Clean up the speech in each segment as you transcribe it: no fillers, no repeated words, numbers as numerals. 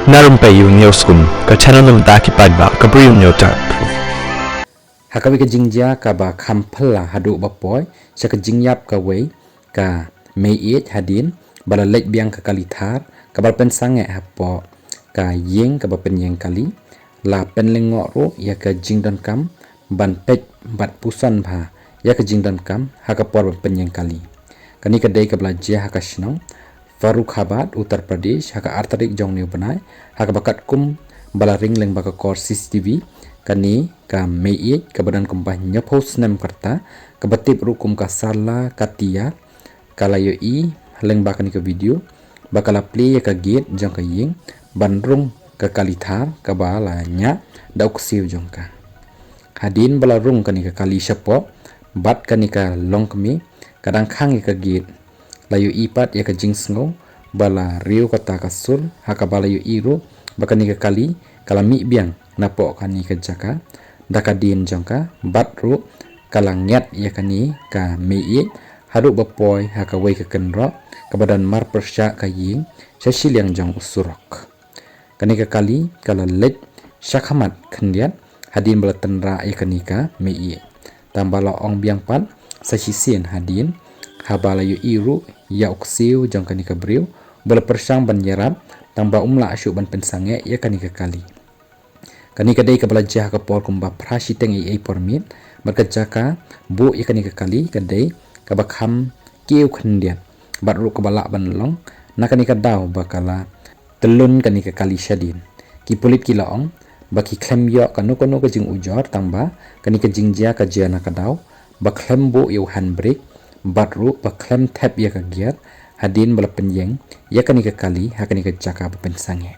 Narumpayu Neoskum, ke channel nam taki padba, ke briu nyota. Hakawi ke jingja ka ba khampala hadu bapoy sa ke jingyap ka wei ka meiet hadin bala lek biang ka kalithar ka bal pen sange hapo ka yeng ka ba pen yeng kali la pen lengo ro ya ka jingdan kam ban pek bat pusan bha ya ka jingdan kam haka por ban pen yeng kali kani ka dei ka bla je haka shnong Farrukhabad Uttar Pradesh haka artarik jong new banai haka bakat kum bala ring leng baka kor CCTV kani ka meiet ka badan kumpah nyapos nem karta ka batip rukum ka sala katia kalayo i leng bakani ka video bakala play ka gate jong ka ying bandrung ka kalithar ka bala nya dauk siu jong ka hadin bala rung kani ka kali syapo bat kani ka long kami kadang khang ka gate layu ipat ya ka jingsngo bala riu kata kasur haka bala yu iru bakani ka kali kalami biang napo kani ka jaka dakadin jongka batru kalangyat ya kani ka meiet haru bapoy haka wei ka kenro kabadan mar persya ka ying sasilyang jong usurok kani ka kali kala lek syakhamat khendiat hadin bala tenra ya kani ka meiet tambala ong biang pat sasisien hadin habala yu iru ya uksiu jong kani ka briu bala persang ban yarap tamba umla asyu ban pensange ya kani ka kali kani kadai ka belajah ka por kumba prashi teng ai permit berkerja ka bu ya kani ka kali kadai ka bakham kiu khendiat batru ka balak ban long na kani ka daw bakala telun kani ka kali syadin ki pulit ki laong baki klem yo kanu kanu ka jing ujor tamba kani ka jingja ka jana ka daw baklem bu yu handbrake batru baklem tap ya ka giat hadin bala penyeng ya kani ka kali hakani ka jaka pensange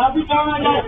Abi, come on, guys.